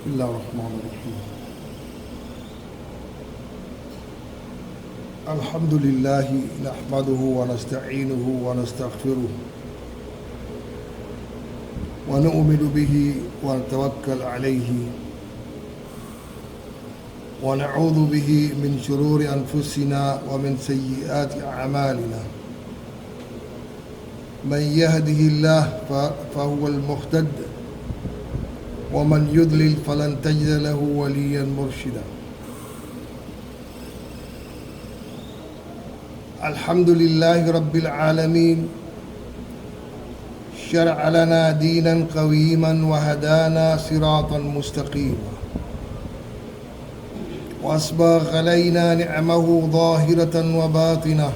بسم الله الرحمن الرحيم. الحمد لله نحمده ونستعينه ونستغفره ونؤمن به ونتوكل عليه ونعوذ به من شرور أنفسنا ومن سيئات أعمالنا. من يهده الله فهو المهتد ومن يضلل فلن تجد له وليا مرشدا. الحمد لله رب العالمين، شرع لنا دينا قويما وهدانا صراطا مستقيما، وأسبغ علينا نعمه ظاهرة وباطنة،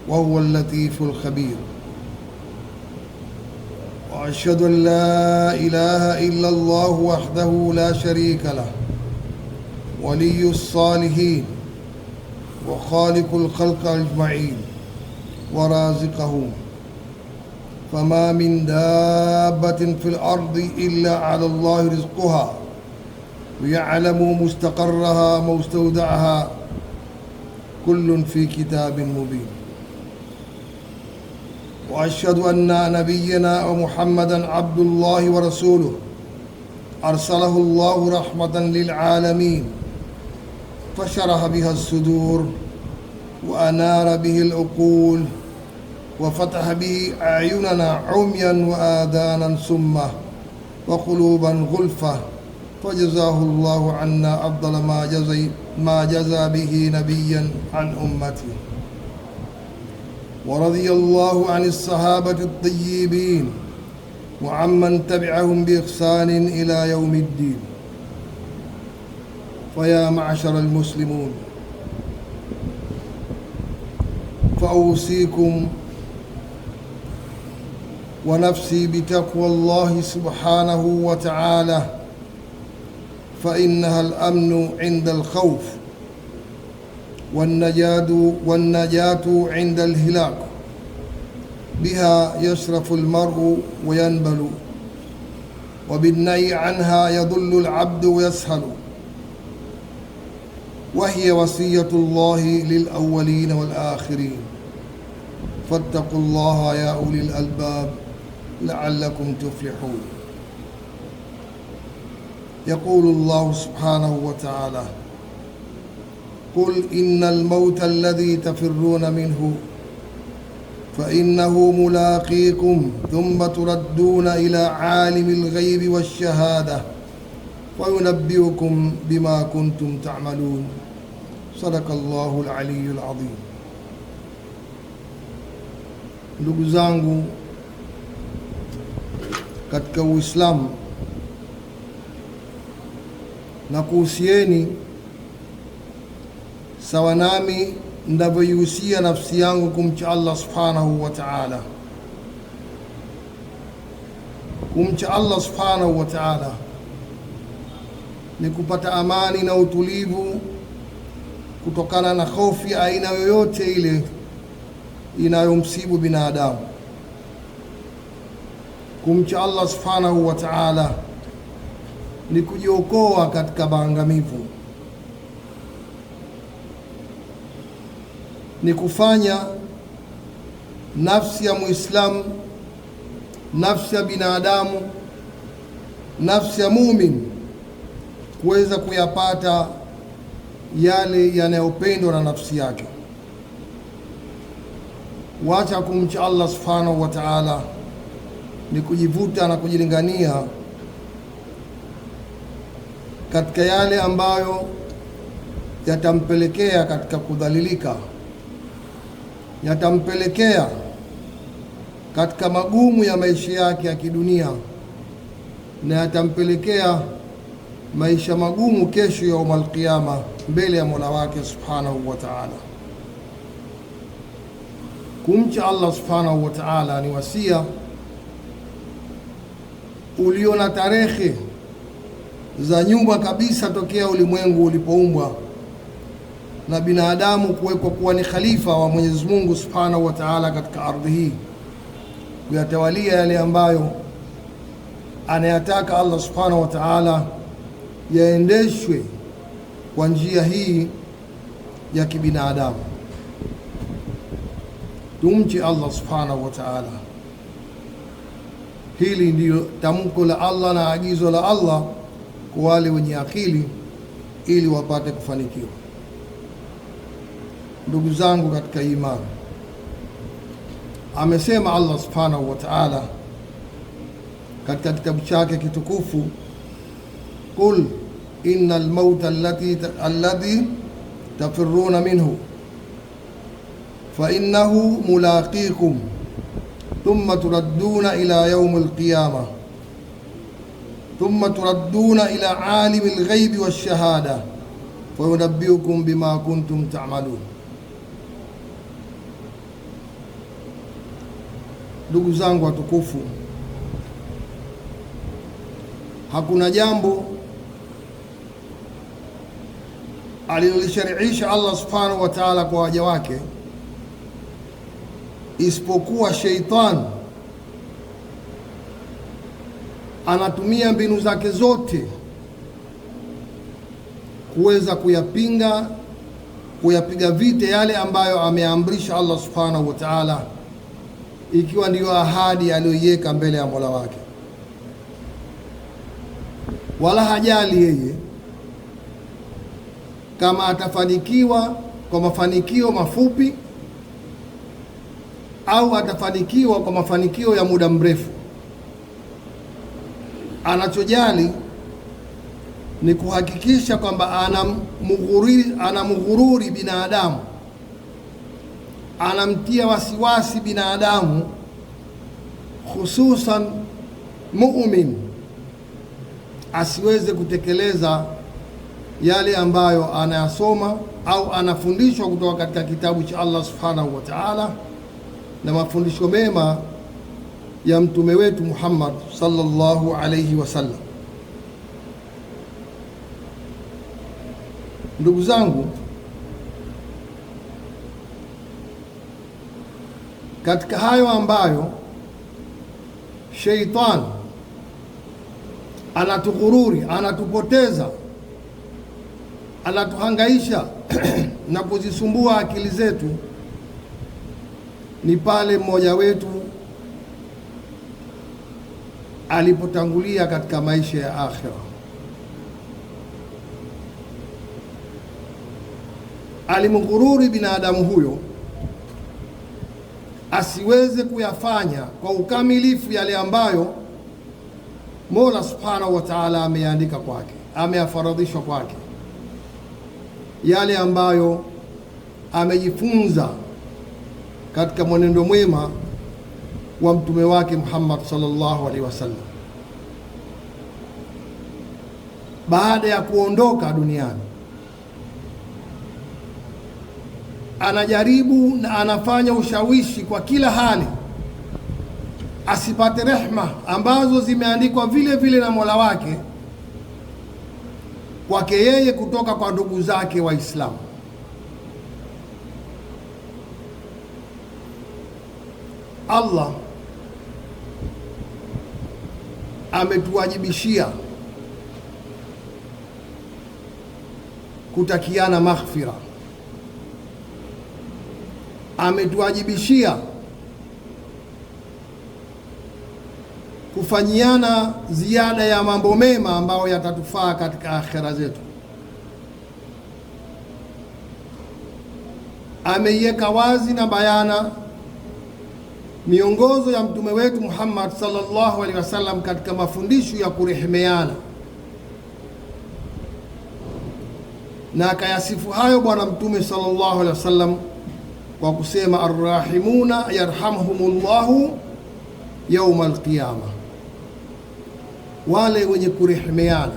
وهو اللطيف الخبير. وأشهد أن لا إله إلا الله وحده لا شريك له، ولي الصالحين وخالق الخلق أجمعين ورازقهم، فما من دابة في الأرض إلا على الله رزقها ويعلم مستقرها ومستودعها، كل في كتاب مبين. وأشهد أن نبينا ومحمدا عبد الله ورسوله، أرسله الله رحمة للعالمين، فشرح بها الصدور وأنار به العقول وفتح به أعيننا عميا وآذانا سمة وقلوبا غلفة، فجزاه الله عنا أفضل ما جزى به نبيا عن أمته. ورضي الله عن الصحابة الطيبين وعمن تبعهم بإحسان إلى يوم الدين. فيا معشر المسلمون، فأوصيكم ونفسي بتقوى الله سبحانه وتعالى، فإنها الأمن عند الخوف والنجاة عند الهلاك. بها يشرف المرء وينبل، وبالنهي عنها يضل العبد ويسهل، وهي وصية الله للأولين والآخرين. فاتقوا الله يا أولي الألباب لعلكم تفلحون. يقول الله سبحانه وتعالى: قل إن الموت الذي تفرون منه فإنه ملاقيكم ثم تردون إلى عالم الغيب والشهادة وينبئكم بما كنتم تعملون. صدق الله العلي العظيم. Ndugu zangu katika Uislamu, na kuhusieni sawa nami ndavyoihusia nafsi yangu kumcha Allah subhanahu wa ta'ala. Kumcha Allah subhanahu wa ta'ala ni kupata amani na utulivu kutokana na hofu ya aina yoyote ile inayomsibu binadamu. Kumcha Allah subhanahu wa ta'ala ni kujiokoa katika maangamivu, ni kufanya nafsi ya Muislamu, nafsi ya binadamu, nafsi ya muumini kuweza kuyapata yale yanayopendwa na nafsi yake. Wacha kumcha Allah subhanahu wa ta'ala ni kujivuta na kujilingania katika yale ambayo yatampelekea katika kudhalilika, yatampelekea katika magumu ya maisha yake ya kidunia, na yatampelekea maisha magumu kesho ya yaumul qiyama mbele ya Mola wake subhanahu wa ta'ala. Kumcha Allah subhanahu wa ta'ala ni wasia ulio na tarehe za nyuma kabisa tokea ulimwengu ulipoumbwa na binadamu kuwekwa kuwa ni khalifa wa Mwenyezi Mungu subhanahu wa ta'ala katika ardhi hii, kuyatawalia yale ambayo anayataka Allah subhanahu wa ta'ala yaendeshwe kwa njia hii ya kibinadamu. Tumche Allah subhanahu wa ta'ala. Hili ndiyo tamko la Allah na agizo la Allah kwa wale wenye akili ili wapate kufanikiwa. Ndugu zangu katika imani, amesema Allah subhanahu wa ta'ala katika kitabu chake kitukufu, qul innal mauta alladhi tafirruna minhu fa innahu mulaqikum thumma turadduna ila yawmil qiyamah thumma turadduna ila alimil ghaibi wash shahada fayunabbiukum bima kuntum ta'malun. Ndugu zangu watukufu, hakuna jambo alilolishariisha Allah subhanahu wa ta'ala kwa waja wake isipokuwa sheitan anatumia mbinu zake zote kuweza kuyapiga vita yale ambayo ameamrisha Allah subhanahu wa ta'ala, ikiwa ndiyo ahadi aliyoiweka mbele ya Mola wake. Wala hajali yeye kama atafanikiwa kwa mafanikio mafupi au atafanikiwa kwa mafanikio ya muda mrefu. Anachojali ni kuhakikisha kwamba anamghururi binadamu, anamtia wasiwasi binadamu, hususan mu'min, asiweze kutekeleza yale ambayo anayasoma au anafundishwa kutoka katika kitabu cha Allah subhanahu wa ta'ala na mafundisho mema ya mtume wetu Muhammad sallallahu alayhi wasallam. Ndugu zangu, katika hayo ambayo sheitan anatughururi, anatupoteza, anatuhangaisha na kuzisumbua akili zetu, ni pale mmoja wetu alipotangulia katika maisha ya akhira. Alimghururi binadamu huyo asiweze kuyafanya kwa ukamilifu yale ambayo Mola subhanahu wa ta'ala ameandika kwake, ameyafaradhishwa kwake, yale ambayo amejifunza katika mwenendo mwema wa mtume wake Muhammad sallallahu alaihi wasallam. Baada ya kuondoka duniani, anajaribu na anafanya ushawishi kwa kila hali asipate rehma ambazo zimeandikwa vile vile na Mola wake kwake yeye kutoka kwa ndugu zake Waislamu. Allah ametuwajibishia kutakiana maghfira, ametuwajibishia kufanyiana ziada ya mambo mema ambayo yatatufaa katika akhera zetu. Ameiweka wazi na bayana miongozo ya mtume wetu Muhammad sallallahu alaihi wasallam katika mafundisho ya kurehemeana, na akayasifu hayo bwana mtume sallallahu alaihi wasallam kwa kusema arrahimuna yarhamhumullahu yauma alqiyama, wale wenye kurehemeana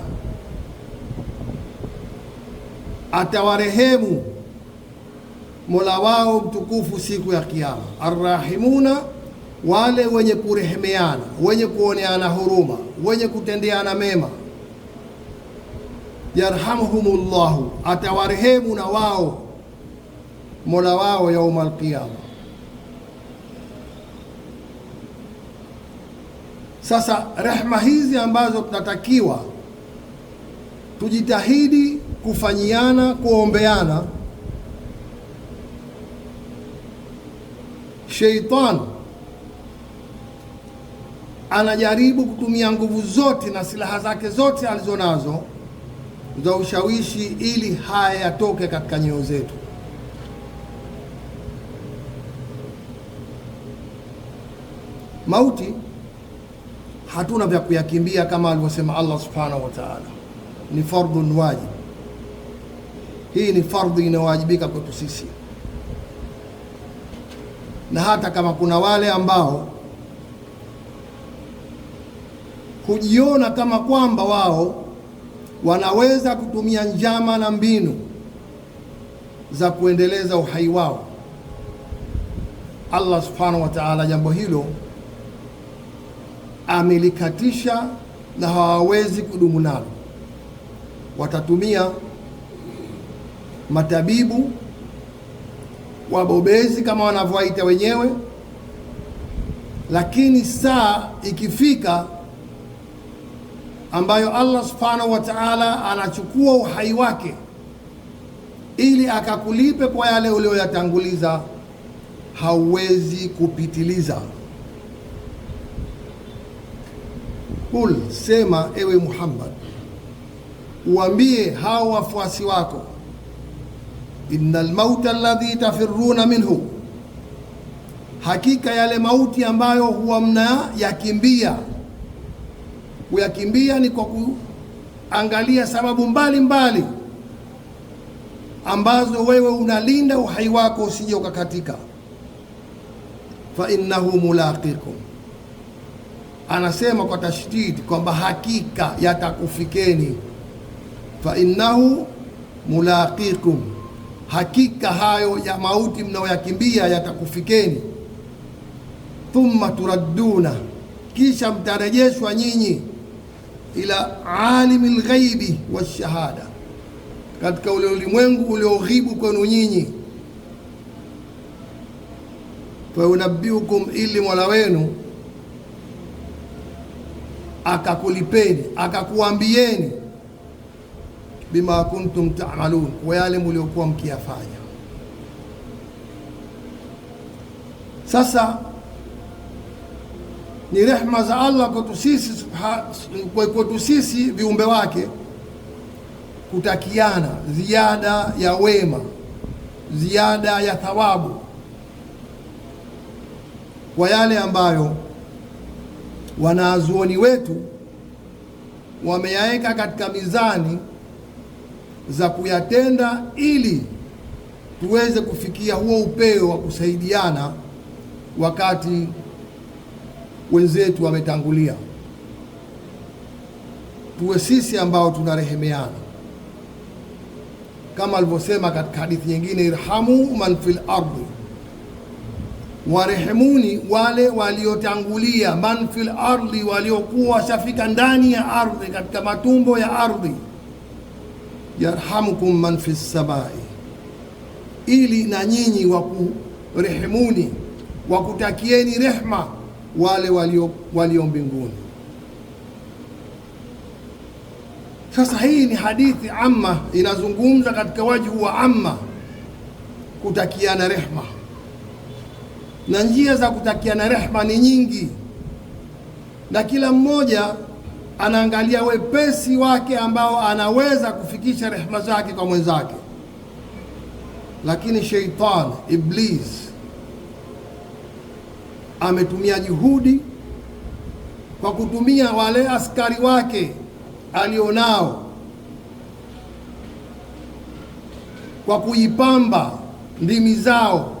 atawarehemu Mola wao mtukufu siku ya Kiyama. Arrahimuna, wale wenye kurehemeana, wenye kuoneana huruma, wenye kutendeana mema. Yarhamhumullahu, atawarehemu na wao Mola wao yauma alqiyama. Sasa rehma hizi ambazo tunatakiwa tujitahidi kufanyiana, kuombeana, Sheitan anajaribu kutumia nguvu zote na silaha zake zote alizonazo za ushawishi ili haya yatoke katika nyoyo zetu. Mauti hatuna vya kuyakimbia, kama alivyosema Allah subhanahu wa ta'ala, ni fardhun wajib. Hii ni fardhi inayowajibika kwetu sisi, na hata kama kuna wale ambao hujiona kama kwamba wao wanaweza kutumia njama na mbinu za kuendeleza uhai wao, Allah subhanahu wa ta'ala jambo hilo amelikatisha na hawawezi kudumu nalo. Watatumia matabibu wabobezi kama wanavyoita wenyewe, lakini saa ikifika ambayo Allah subhanahu wa ta'ala anachukua uhai wake ili akakulipe kwa yale uliyoyatanguliza, hauwezi kupitiliza. Kul, sema ewe Muhammad, uambie hao wafuasi wako, innal mauta alladhi tafirruna minhu, hakika yale mauti ambayo huwa mnayakimbia. Kuyakimbia ni kwa kuangalia sababu mbalimbali ambazo wewe unalinda uhai wako usije ukakatika. Fa innahu mulaqikum, anasema kwa tashdid kwamba hakika yatakufikeni. Fa innahu mulaqikum, hakika hayo ya mauti mnaoyakimbia yatakufikeni. Thumma turadduna, kisha mtarejeshwa nyinyi ila alimil ghaibi washahada, katika ule ulimwengu ulioghibu kwenu nyinyi. Fa unabbiukum, ili Mola wenu akakulipeni, akakuambieni, bima kuntum ta'malun, kwa yale mliokuwa mkiyafanya. Sasa ni rehma za Allah kwetu sisi viumbe wake kutakiana ziada ya wema, ziada ya thawabu kwa yale ambayo wanazuoni wetu wameyaweka katika mizani za kuyatenda ili tuweze kufikia huo upeo wa kusaidiana wakati wenzetu wametangulia. Tuwe sisi ambao tunarehemeana, kama alivyosema katika hadithi nyingine, irhamu man fil ardi, warehemuni wale waliotangulia, man fil ardi, waliokuwa washafika ndani ya ardhi, katika matumbo ya ardhi, yarhamukum man fis samai, ili na nyinyi wakurehemuni, wakutakieni rehma wale walio mbinguni. Sasa hii ni hadithi amma, inazungumza katika wajhu wa amma, kutakiana rehma, na njia za kutakiana rehma ni nyingi, na kila mmoja anaangalia wepesi wake ambao anaweza kufikisha rehma zake kwa mwenzake. Lakini Sheitan, Iblis, ametumia juhudi kwa kutumia wale askari wake alionao, kwa kuipamba ndimi zao,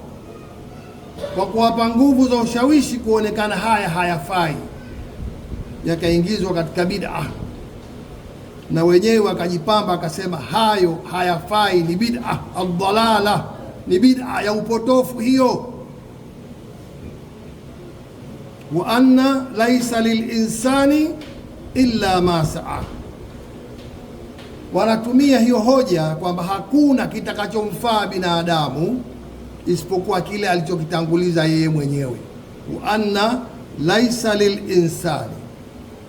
kwa kuwapa nguvu za ushawishi kuonekana haya hayafai, yakaingizwa katika bid'a, na wenyewe wakajipamba akasema hayo hayafai, ni bid'a ad-dalala, ni bid'a ya upotofu hiyo. Wa anna laisa lilinsani illa ma saa, wanatumia hiyo hoja kwamba hakuna kitakachomfaa binadamu isipokuwa kile alichokitanguliza yeye mwenyewe. Wa anna laisa lilinsani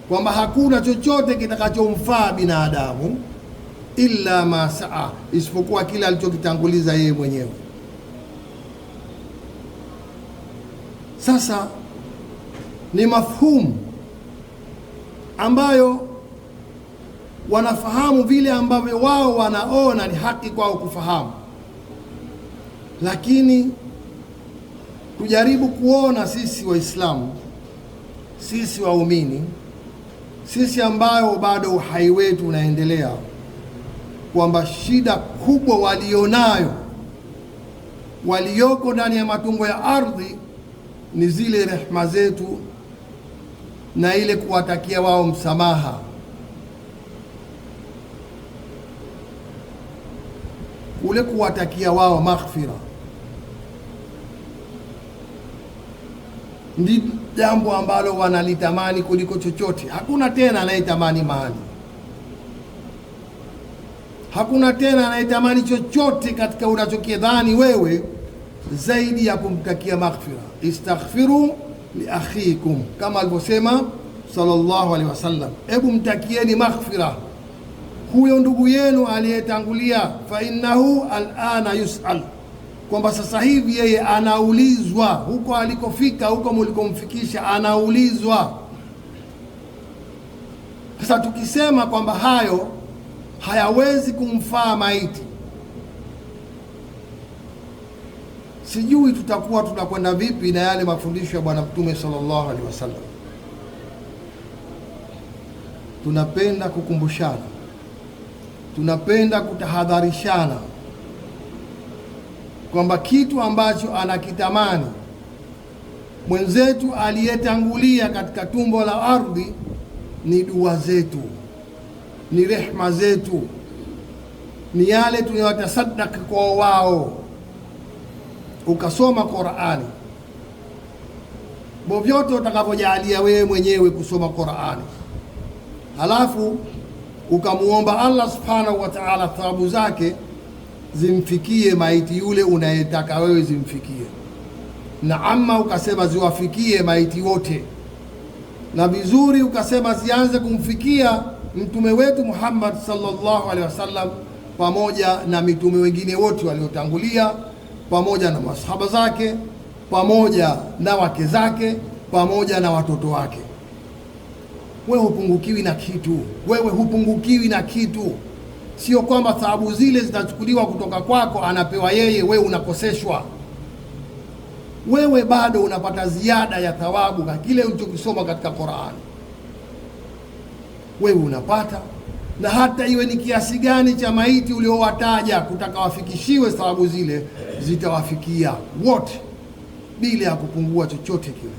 kwamba hakuna chochote kitakachomfaa binadamu illa ma saa, isipokuwa kile alichokitanguliza yeye mwenyewe. Sasa ni mafhumu ambayo wanafahamu vile ambavyo wao wanaona ni haki kwao kufahamu, lakini tujaribu kuona sisi Waislamu, sisi waumini, sisi ambayo bado uhai wetu unaendelea, kwamba shida kubwa walionayo walioko ndani ya matumbo ya ardhi ni zile rehema zetu na ile kuwatakia wao msamaha. Kule kuwatakia wao maghfira ndi jambo ambalo wanalitamani kuliko chochote. Hakuna tena anayetamani mali, hakuna tena anayetamani chochote katika unachokidhani wewe zaidi ya kumtakia maghfira. Istaghfiru li akhikum, kama alivyosema sallallahu alaihi wasallam, hebu mtakieni maghfira huyo ndugu yenu aliyetangulia, fa innahu alana yusal, kwamba sasa hivi yeye anaulizwa huko alikofika, huko mlikomfikisha, anaulizwa. Sasa tukisema kwamba hayo hayawezi kumfaa maiti, sijui tutakuwa tunakwenda vipi na yale mafundisho ya Bwana Mtume sallallahu alaihi wasallam. Tunapenda kukumbushana, tunapenda kutahadharishana kwamba kitu ambacho anakitamani mwenzetu aliyetangulia katika tumbo la ardhi ni dua zetu, ni rehma zetu, ni yale tunayotasaddaq kwa wao. Ukasoma Qur'ani, vyovyote utakavyojalia wewe mwenyewe kusoma Qur'ani, halafu ukamuomba Allah subhanahu wa ta'ala thawabu zake zimfikie maiti yule unayetaka wewe zimfikie, na amma ukasema ziwafikie maiti wote, na vizuri ukasema zianze kumfikia mtume wetu Muhammad sallallahu alaihi wasallam pamoja na mitume wengine wote waliotangulia, pamoja na masahaba zake, pamoja na wake zake, pamoja na watoto wake. Wewe hupungukiwi na kitu, wewe hupungukiwi na kitu. Sio kwamba thawabu zile zitachukuliwa kutoka kwako anapewa yeye, wewe unakoseshwa. Wewe bado unapata ziada ya thawabu kwa kile ulichokisoma katika Qur'ani, wewe unapata. Na hata iwe ni kiasi gani cha maiti uliowataja kutaka wafikishiwe thawabu zile, zitawafikia wote bila ya kupungua chochote kile.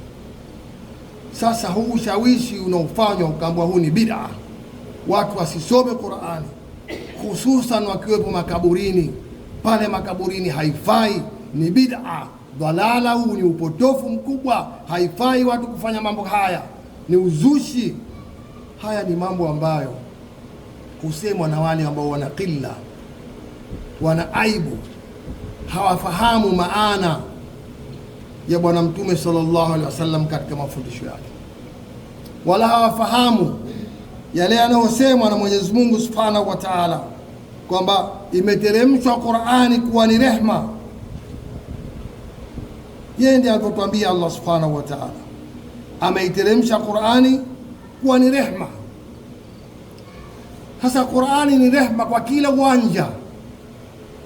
Sasa huu ushawishi unaofanywa ukaambwa huu ni bid'a, watu wasisome Qur'ani, hususan wakiwepo makaburini. Pale makaburini haifai, ni bid'a, dhalala, huu ni upotofu mkubwa, haifai watu kufanya mambo haya, ni uzushi. Haya ni mambo ambayo husemwa na wale ambao wana qilla, wana aibu, hawafahamu maana ya Bwana Mtume sallallahu alaihi wasallam katika mafundisho yake, wala hawafahamu yale yanayosemwa na Mwenyezi Mungu subhanahu wa ta'ala kwamba imeteremshwa Qur'ani kuwa ni rehma. Yeye ndiye alivyotuambia Allah subhanahu wa ta'ala, ameiteremsha Qur'ani kuwa ni rehma. Sasa Qur'ani ni rehma kwa kila uwanja,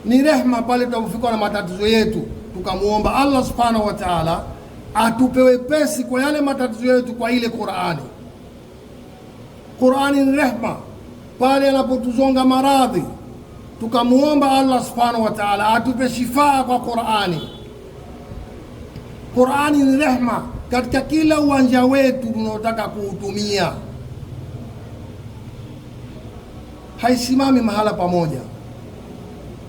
ni rehma pale tunapofikwa na matatizo yetu tukamuomba Allah subhanahu wa ta'ala atupe wepesi kwa yale matatizo yetu kwa ile Qur'ani. Qur'ani ni rehma pale anapotuzonga maradhi tukamuomba Allah subhanahu wa ta'ala atupe shifaa kwa Qur'ani. Qur'ani ni rehma katika kila uwanja wetu tunaotaka kuutumia, haisimami mahala pamoja.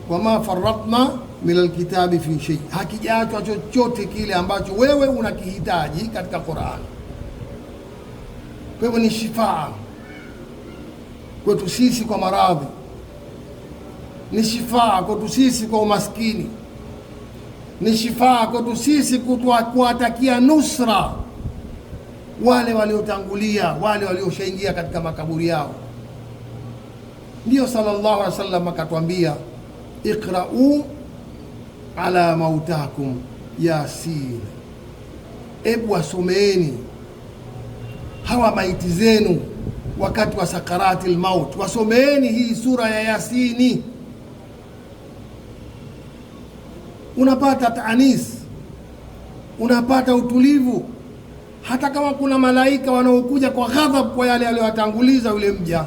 Wama farratna min alkitabi fi shay, hakijaachwa chochote kile ambacho wewe unakihitaji katika Qur'ani. Kwa hivyo ni shifaa kwetu sisi kwa maradhi, ni shifaa kwetu sisi kwa umaskini, ni shifaa kwetu sisi kuwatakia nusra wale waliotangulia, wale walioshaingia katika makaburi yao. Ndio sallallahu alaihi wasallam akatwambia, iqra'u ala mautakum Yasin, ebu wasomeeni hawa maiti zenu wakati wa sakaratil maut, wasomeeni hii sura ya Yasini. Unapata tanis, unapata utulivu. Hata kama kuna malaika wanaokuja kwa ghadhab kwa yale aliyowatanguliza yule mja,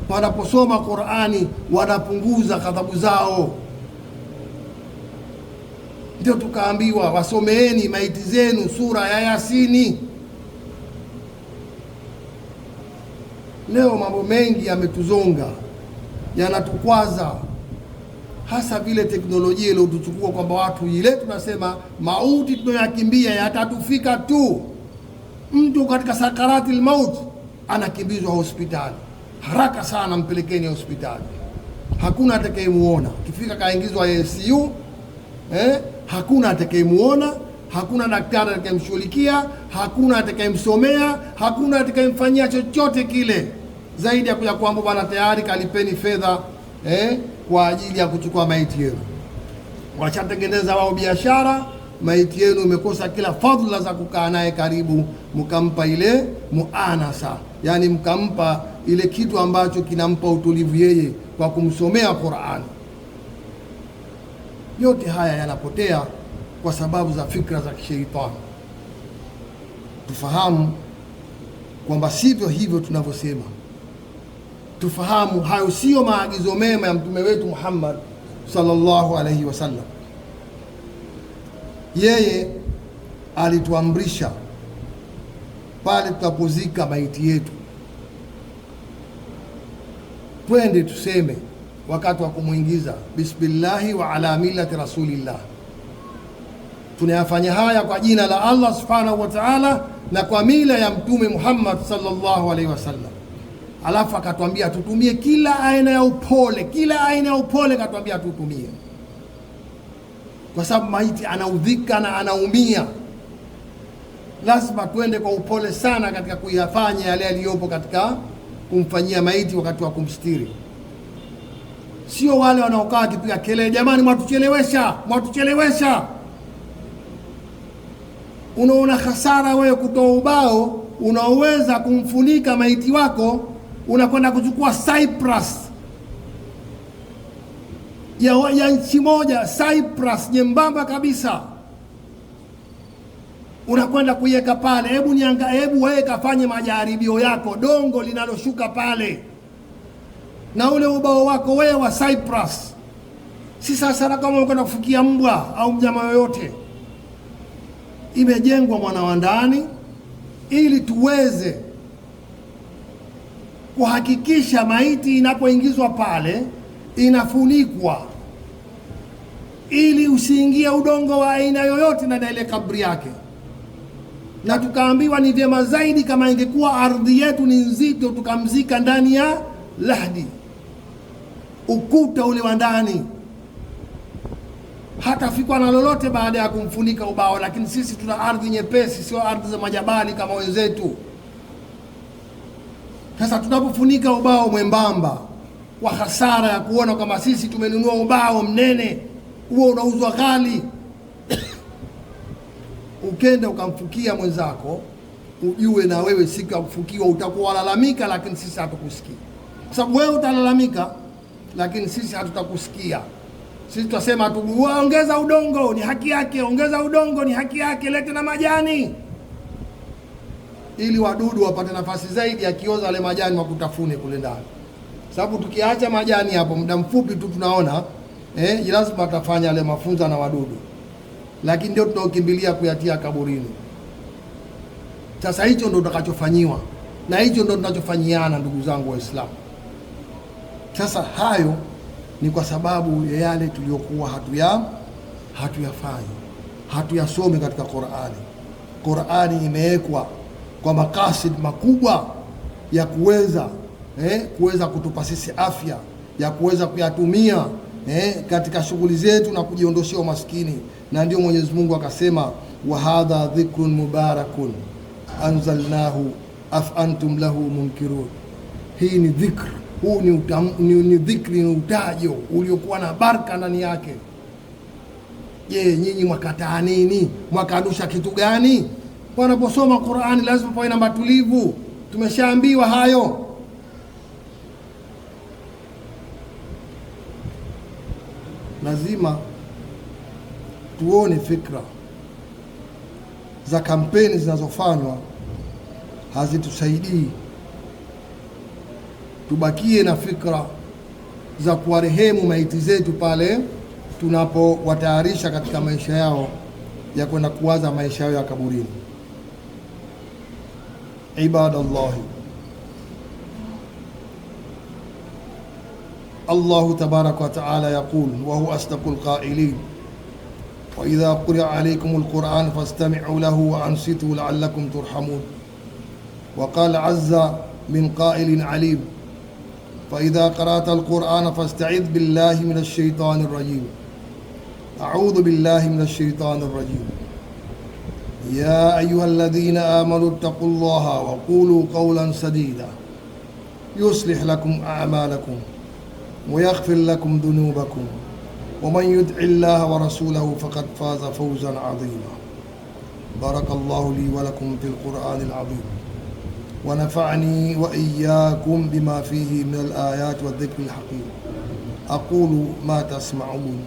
wanaposoma Qur'ani wanapunguza ghadhabu zao. Ndio tukaambiwa wasomeeni maiti zenu sura ya Yasini. Leo mambo mengi yametuzonga, yanatukwaza, hasa vile teknolojia ile utuchukua kwamba watu ile tunasema mauti tunayakimbia yatatufika tu. Mtu katika sakaratil maut anakimbizwa hospitali haraka sana, mpelekeni hospitali. Hakuna atakayemuona, kifika kaingizwa ICU, hakuna atakayemuona, hakuna daktari atakayemshughulikia, hakuna atakayemsomea, hakuna atakayemfanyia chochote kile zaidi ya kuja kuambia bwana tayari kalipeni fedha kwa ajili ya kuchukua maiti yenu. Wachatengeneza wao biashara, maiti yenu imekosa kila fadhila za kukaa naye karibu, mkampa ile muanasa, yani mkampa ile kitu ambacho kinampa utulivu yeye kwa kumsomea Qur'an. Yote haya yanapotea kwa sababu za fikra za kishaitani. Tufahamu kwamba sivyo hivyo tunavyosema. Tufahamu hayo sio maagizo mema ya mtume wetu Muhammad sallallahu alaihi wasallam. Yeye alituamrisha pale tutapozika maiti yetu, twende tuseme wakati wa kumwingiza, bismillahi wa ala millati rasulillah. Tunayafanya haya kwa jina la Allah subhanahu wa ta'ala na kwa mila ya mtume Muhammad sallallahu alaihi wasallam. Alafu akatwambia tutumie kila aina ya upole, kila aina ya upole akatwambia tutumie, kwa sababu maiti anaudhika na anaumia. Lazima tuende kwa upole sana katika kuyafanya yale yaliyopo katika kumfanyia maiti wakati wa kumstiri. Sio wale wanaokaa wakipiga kelele, jamani mwatuchelewesha, mwatuchelewesha. Unaona hasara wewe kutoa ubao unaoweza kumfunika maiti wako, unakwenda kuchukua Cyprus ya nchi moja, Cyprus nyembamba kabisa, unakwenda kuiweka pale. Hebu wewe kafanye majaribio yako, dongo linaloshuka pale na ule ubao wako wewe wa Cyprus, si sasa kama unakwenda kufukia mbwa au mnyama yoyote. Imejengwa mwana wa ndani ili tuweze kuhakikisha maiti inapoingizwa pale inafunikwa, ili usiingie udongo wa aina yoyote na ile kabri yake. Na tukaambiwa ni vyema zaidi kama ingekuwa ardhi yetu ni nzito, tukamzika ndani ya lahdi, ukuta ule wa ndani, hata fikwa na lolote baada ya kumfunika ubao. Lakini sisi tuna ardhi nyepesi, sio ardhi za majabali kama wenzetu. Sasa tunapofunika ubao mwembamba, kwa hasara ya kuona kama sisi tumenunua ubao mnene, huo unauzwa ghali ukenda ukamfukia mwenzako, ujue na wewe sika kufukiwa utakuwa lalamika, lakini sisi hatukusikia. Kwa sababu wewe utalalamika, lakini sisi hatutakusikia. Sisi tutasema tu ongeza udongo, ni haki yake, ongeza udongo, ni haki yake, lete na majani, ili wadudu wapate nafasi zaidi ya kioza wale majani wakutafune kule ndani. Sababu tukiacha majani hapo muda mfupi tu tunaona lazima atafanya yale mafunza na wadudu, lakini ndio tunaokimbilia kuyatia kaburini. Sasa hicho ndio tutakachofanyiwa na hicho ndio tunachofanyiana, ndugu zangu Waislamu. Sasa hayo ni kwa sababu ya yale tuliyokuwa hatuyafanyi, hatuyasome katika Qur'ani. Qur'ani imewekwa kwa makasid makubwa ya kuweza kutupa sisi afya, ya kuweza kuyatumia katika shughuli zetu na kujiondoshia umaskini. Na ndio Mwenyezi Mungu akasema, wa hadha dhikrun mubarakun anzalnahu af antum lahu munkirun. Hii ni dhikr, huu ni dhikri, ni utajo uliokuwa na baraka ndani yake. Je, nyinyi mwakataa nini? Mwakanusha kitu gani? Wanaposoma Qur'ani lazima pawe na matulivu. Tumeshaambiwa hayo. Lazima tuone fikra za kampeni zinazofanywa hazitusaidii. Tubakie na fikra za kuwarehemu maiti zetu pale tunapowatayarisha katika maisha yao ya kwenda kuwaza maisha yao ya kaburini. Ibadallahi, Allahu tabaraka wa taala yaqul wa huwa asdaqul qailin wa idha quri'a alaykumul Qur'an fastami'u lahu wa ansitu la'allakum turhamun wa qala azza min qailin alim fa idha qara'ta al-Qur'ana fasta'idh billahi minash shaitanir rajim. A'udhu billahi minash shaitanir rajim. يا أيها الذين آمنوا اتقوا الله وقولوا قولا سديدا يصلح لكم أعمالكم ويغفر لكم ذنوبكم ومن يطع الله ورسوله فقد فاز فوزا عظيما. بارك الله لي ولكم في القرآن العظيم ونفعني وإياكم بما فيه من الآيات والذكر الحكيم. أقول ما تسمعون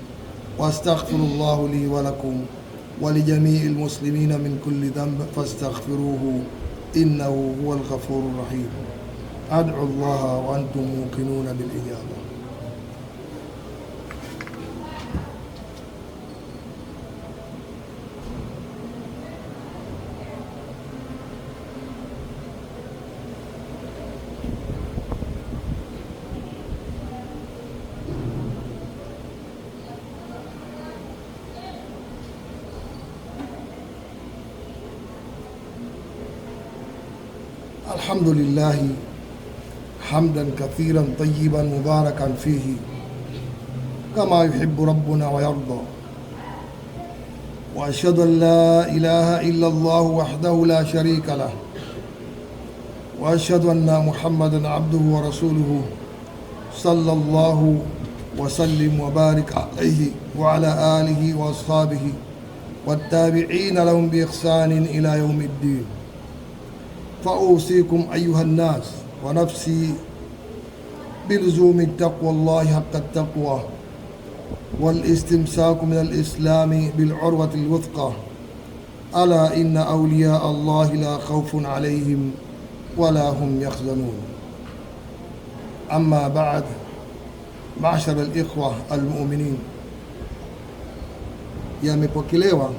وأستغفر الله لي ولكم ولجميع المسلمين من كل ذنب فاستغفروه إنه هو الغفور الرحيم. أدعو الله وأنتم موقنون بالإجابة. الحمد لله حمدا كثيرا طيبا مباركا فيه كما يحب ربنا ويرضى. وأشهد أن لا إله إلا الله وحده لا شريك له وأشهد أن محمدا عبده ورسوله صلى الله وسلم وبارك عليه وعلى آله وأصحابه والتابعين لهم بإحسان إلى يوم الدين. فأوصيكم أيها الناس ونفسي بلزوم التقوى الله حق التقوى والاستمساك من الإسلام بالعروة الوثقى. ألا إن أولياء الله لا خوف عليهم ولا هم يحزنون. أما بعد، معشر الإخوة المؤمنين, yamepokelewa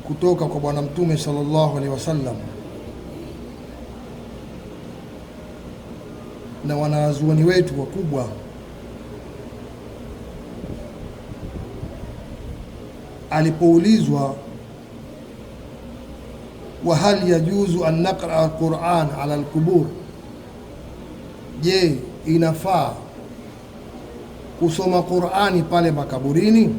kutoka kwa Bwana Mtume sallallahu alaihi wasallam na wanazuoni wetu wakubwa alipoulizwa wa hal yajuzu an naqra al-Qur'an ala al-qubur, je, inafaa kusoma Qur'ani pale makaburini?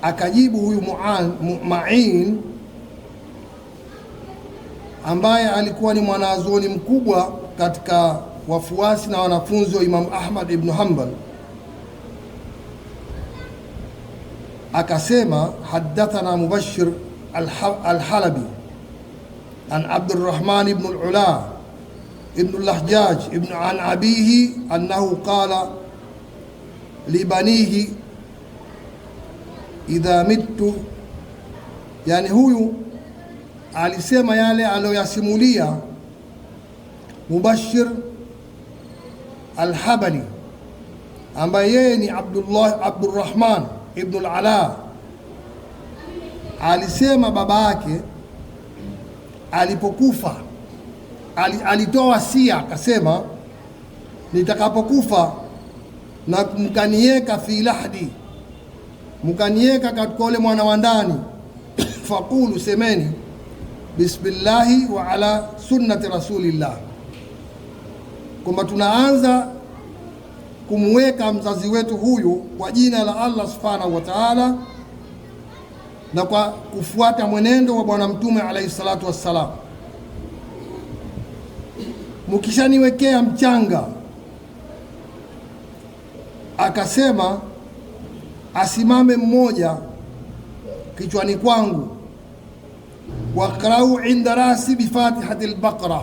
Akajibu huyu Ma'in ambaye alikuwa ni mwanazuoni mkubwa katika wafuasi na wanafunzi wa Imam Ahmad ibn Hanbal, akasema haddathana Mubashir al-Halabi an Abdurrahman ibn al-Ula ibn al-Lahjaj ibn an abihi annahu qala libanihi idha mittu, yani huyu alisema yale aliyoyasimulia Mubashir al-Habali ambaye yeye ni Abdurrahman ibn al-Ala. Alisema baba yake alipokufa alitoa wasia, akasema nitakapokufa na mkanieka fi lahdi, mkanieka katika ule mwana wa ndani, faqulu, semeni bismillahi wa ala sunnati rasulillah, kwamba tunaanza kumweka mzazi wetu huyu kwa jina la Allah subhanahu wa ta'ala, na kwa kufuata mwenendo wa Bwana Mtume alayhi salatu wassalam. Mkishaniwekea mchanga, akasema asimame mmoja kichwani kwangu, waqra'u inda rasi bifatihati al-Baqara,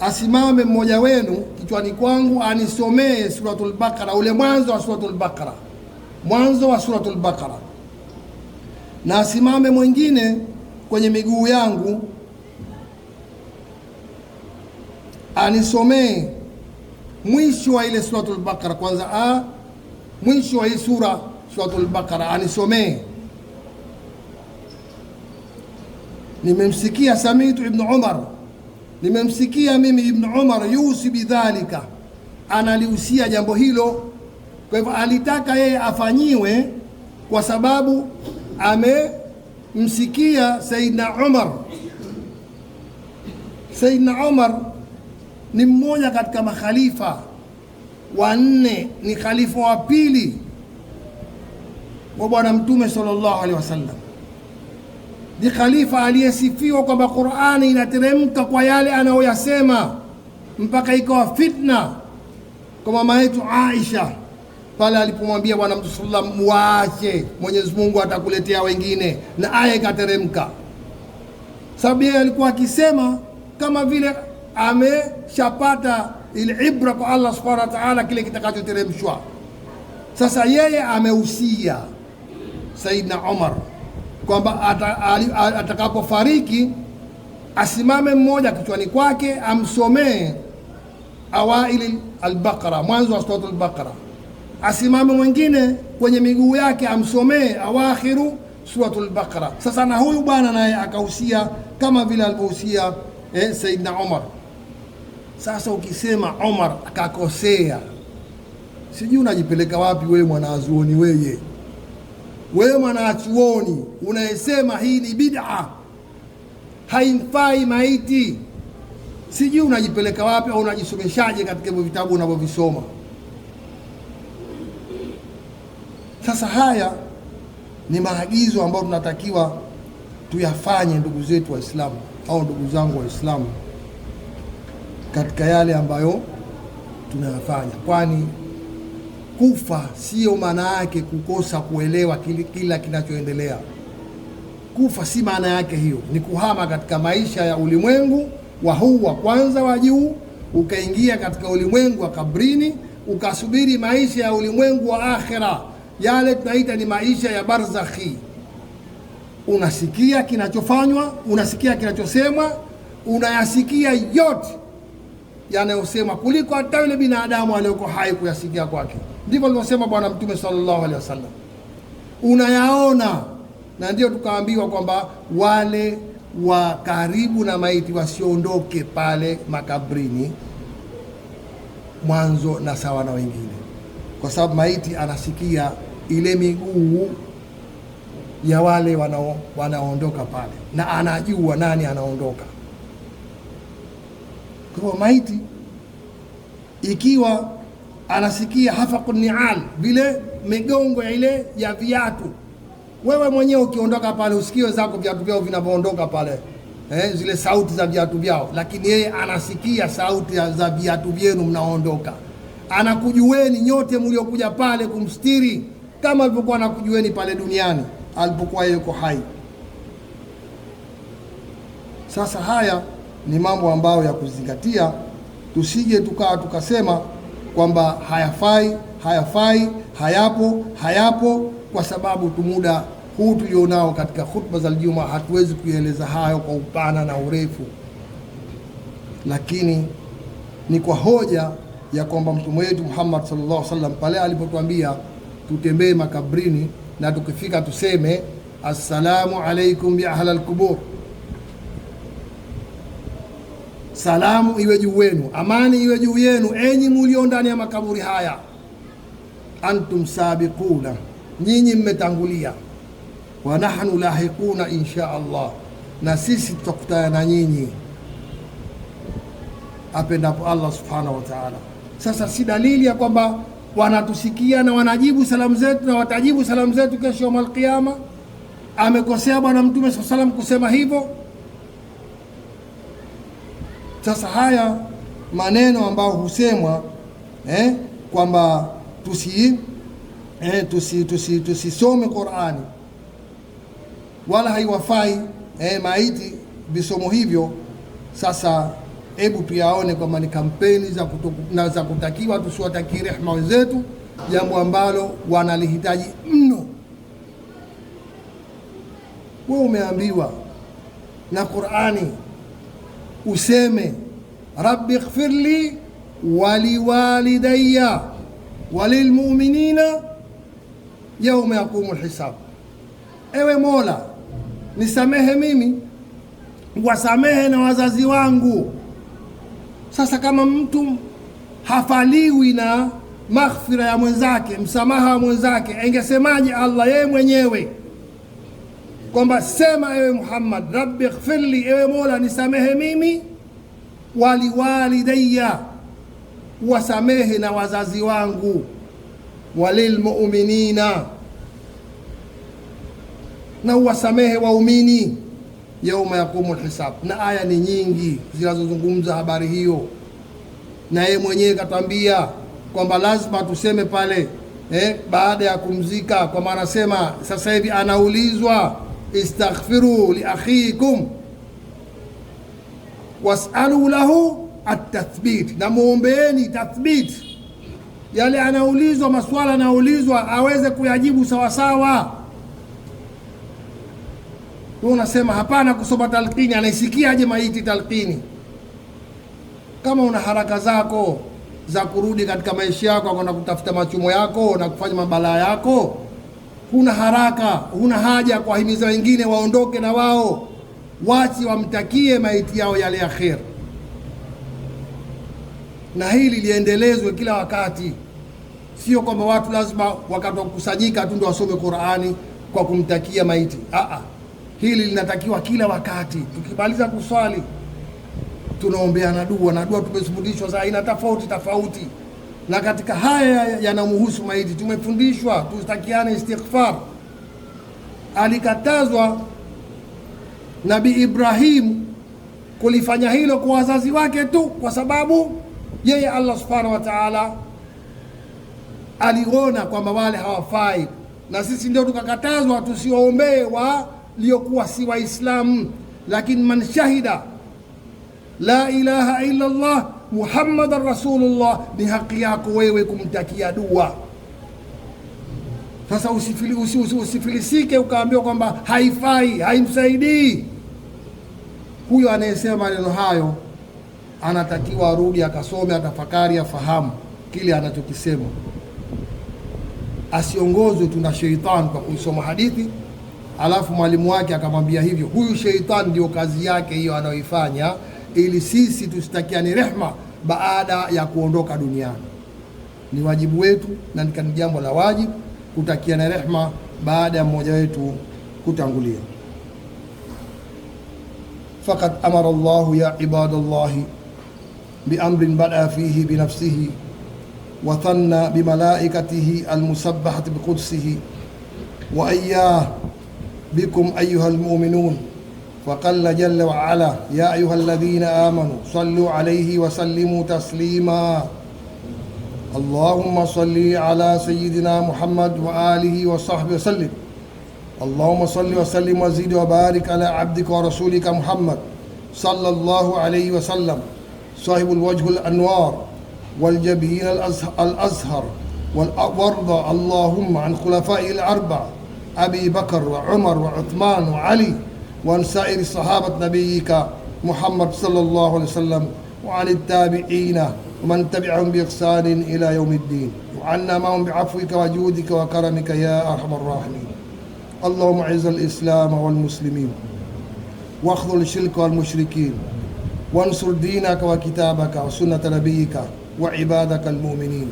asimame mmoja wenu kichwani kwangu anisomee suratul Baqara, ule mwanzo wa suratul Baqara, mwanzo wa suratul Baqara, na asimame mwingine kwenye miguu yangu anisomee mwisho wa ile suratul Baqara, kwanza mwisho wa hii suratul Baqara anisomee. Nimemsikia samitu Ibn Umar, nimemsikia mimi Ibn Umar yusi bidhalika, analihusia jambo hilo. Kwa hivyo alitaka yeye afanyiwe kwa sababu amemsikia Saidna Umar. Saidna Umar ni mmoja katika makhalifa wanne, ni khalifa wa pili wa Bwana Mtume sallallahu alaihi wasallam. Ni khalifa aliyesifiwa kwamba Qur'ani inateremka kwa yale anayoyasema, mpaka ikawa fitna kwa mama yetu Aisha pale alipomwambia Bwana Mtume sallallahu alaihi wasallam, waache, Mwenyezi Mungu atakuletea wengine, na aya ikateremka. Sababu yeye alikuwa akisema kama vile ameshapata ile ibra kwa Allah subhanahu wa ta'ala, kile kitakachoteremshwa. Sasa yeye amehusia Saidna Umar kwamba atakapofariki asimame mmoja kichwani kwake amsomee awaili al-Baqara, mwanzo wa suratul Baqara, asimame mwingine kwenye miguu yake amsomee awakhiru suratul Baqara. Sasa na huyu bwana naye akahusia kama vile alivyohusia Saidna Umar. Sasa ukisema Umar akakosea, sijui unajipeleka wapi wewe mwanazuoni, wewe mwanachuoni unayesema hii ni bid'a, haimfai maiti, sijui unajipeleka wapi au unajisomeshaje katika hivyo vitabu unavyovisoma. Sasa haya ni maagizo ambayo tunatakiwa tuyafanye, ndugu zetu Waislamu au ndugu zangu Waislamu, katika yale ambayo tunayafanya, kwani kufa sio maana yake kukosa kuelewa kila kinachoendelea. Kufa si maana yake hiyo, ni kuhama katika maisha ya ulimwengu wa huu wa kwanza wa juu, ukaingia katika ulimwengu wa kabrini, ukasubiri maisha ya ulimwengu wa akhera, yale tunaita ni maisha ya barzakhi. Unasikia kinachofanywa, unasikia kinachosemwa, unayasikia yote yanayosema kuliko hata yule binadamu aliyoko hai kuyasikia kwake. Ndivyo alivyosema Bwana Mtume sallallahu alaihi wasallam, unayaona. Na ndio tukaambiwa kwamba wale wa karibu na maiti wasiondoke pale makabrini mwanzo na sawa na wengine, kwa sababu maiti anasikia ile miguu ya wale wanaoondoka pale, na anajua nani anaondoka. Kwa maiti ikiwa anasikia hafaqun ni'al, vile migongo ile ya viatu, wewe mwenyewe ukiondoka pale usikie zako viatu vyao vinavyoondoka pale, zile sauti za viatu vyao, lakini yeye anasikia sauti za viatu vyenu mnaondoka. Anakujueni nyote mliokuja pale kumstiri, kama alivyokuwa anakujueni pale duniani alipokuwa yuko hai. Sasa haya ni mambo ambayo ya kuzingatia, tusije tukasema kwamba hayafai, hayapo, kwa sababu muda huu tulionao katika khutba za Ijumaa hatuwezi kueleza hayo kwa upana na urefu, lakini ni kwa hoja ya kwamba Mtume wetu Muhammad sallallahu alaihi wasallam pale alipotuambia tutembee makabrini na tukifika tuseme assalamu alaikum ya ahlal qubur, salamu iwe juu wenu, amani iwe juu yenu enyi mulio ndani ya makaburi haya. Antum sabiquna, nyinyi mmetangulia. Wa nahnu lahiquna insha Allah, na sisi tutakutana na nyinyi apendapo Allah subhanahu wa ta'ala. Sasa si dalili ya kwamba wanatusikia na wanajibu salamu zetu na watajibu salamu zetu kesho yaumul qiyama. Amekosea Bwana Mtume sallallahu alaihi wasallam kusema hivyo? Sasa haya maneno ambayo husemwa kwamba tusisome Qur'ani wala haiwafai maiti visomo hivyo. Sasa hebu tuyaone kwamba ni kampeni za kutakiwa tusiwatakie rehema wenzetu, jambo ambalo wanalihitaji mno. Wewe umeambiwa na Qur'ani useme rabbi ighfirli waliwalidayya walilmu'minina yawma yaqumul hisab, ewe Mola nisamehe mimi, wasamehe na wazazi wangu. Sasa kama mtu hafaliwi na maghfira ya mwenzake, msamaha wa mwenzake, engesemaje Allah yeye mwenyewe kwamba sema ewe Muhammad rabbi ighfirli, ewe Mola nisamehe mimi, waliwalidayya, wasamehe na wazazi wangu, walilmu'minina, na wasamehe waumini, yauma yaqumul hisab. Na aya ni nyingi zinazozungumza habari hiyo, na yeye mwenyewe katwambia kwamba lazima tuseme pale baada ya kumzika, kwa maana anasema sasa hivi anaulizwa istaghfiru li akhikum was'alu lahu at-tathbit, na muombeeni tathbit, yale anaulizwa, maswala anaulizwa aweze kuyajibu sawa sawa. Wewe unasema hapana kusoma talqini, anaisikiaje maiti talqini? Kama una haraka zako za kurudi katika maisha yako, kwenda kutafuta machumo yako na kufanya mabalaa yako, huna haraka, huna haja kuwahimiza wengine waondoke na wao, wachi wamtakie maiti yao yale ya khair. Na hili liendelezwe kila wakati, sio kwamba watu lazima wakati wa kukusanyika tu ndio wasome Qur'ani kwa kumtakia maiti. Hili linatakiwa kila wakati. Tukimaliza kuswali tunaombeana dua, na dua tumefundishwa za aina tofauti tofauti, na katika haya yanamhusu maiti tumefundishwa tustakiane istighfar. Alikatazwa Nabii Ibrahim kulifanya hilo kwa wazazi wake tu, kwa sababu yeye Allah subhanahu wa ta'ala aliona kwamba wale hawafai, na sisi ndio tukakatazwa tusiwaombee waliokuwa si Waislamu. Lakini man shahida la ilaha illa Allah Muhammadan Rasulullah, ni haki yako wewe kumtakia dua. Sasa usifilisike ukaambiwa kwamba haifai, haimsaidii. Huyo anayesema maneno hayo anatakiwa arudi akasome, atafakari, afahamu kile anachokisema, asiongozwe tu na sheitani kwa kuisoma hadithi alafu mwalimu wake akamwambia hivyo. Huyu sheitani ndio kazi yake hiyo anayoifanya, ili sisi tusitakiane rehma baada ya kuondoka duniani. Ni wajibu wetu na ni jambo la wajibu kutakiana rehma baada ya mmoja wetu kutangulia. Faqad amara Allahu ya ibadallahi biamrin bada fihi binafsihi wa thanna bimalaikatihi almusabbahati biqudsihi wa ayyah bikum ayyuha almu'minun faqalla jalla wa ala ya ayyuha alladhina amanu sallu alayhi wa sallimu taslima. اللهم صل على سيدنا محمد وآله وصحبه وسلم. اللهم صل وسلم وزد وبارك على عبدك ورسولك محمد صلى الله عليه وسلم، صاحب الوجه الأنوار والجبين الأزهر، وارض اللهم عن خلفائه الأربعة أبي بكر وعمر وعثمان وعلي، وعن سائر صحابة نبيك محمد صلى الله عليه وسلم، وعن التابعين ومن تبعهم بإحسان إلى يوم الدين، وعنا معهم بعفوك وجودك وكرمك يا أرحم الراحمين. اللهم أعز الإسلام والمسلمين واخذل الشرك والمشركين، وانصر دينك وكتابك وسنة نبيك وعبادك المؤمنين،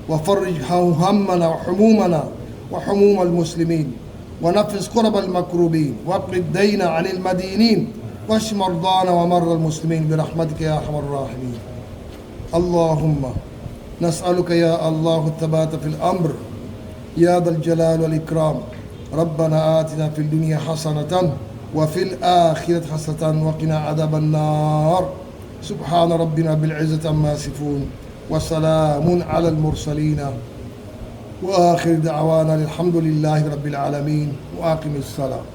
وفرج همنا وحمومنا وحموم المسلمين، ونفس كرب المكروبين، واقض الدين عن المدينين، واشف مرضانا ومرضى المسلمين برحمتك يا أرحم الراحمين. اللهم نسألك يا الله الثبات في الأمر يا ذا الجلال والإكرام. ربنا آتنا في الدنيا حسنة وفي الآخرة حسنة وقنا عذاب النار. سبحان ربنا بالعزة عما يصفون وسلام على المرسلين وآخر دعوانا الحمد لله رب العالمين وأقم الصلاة.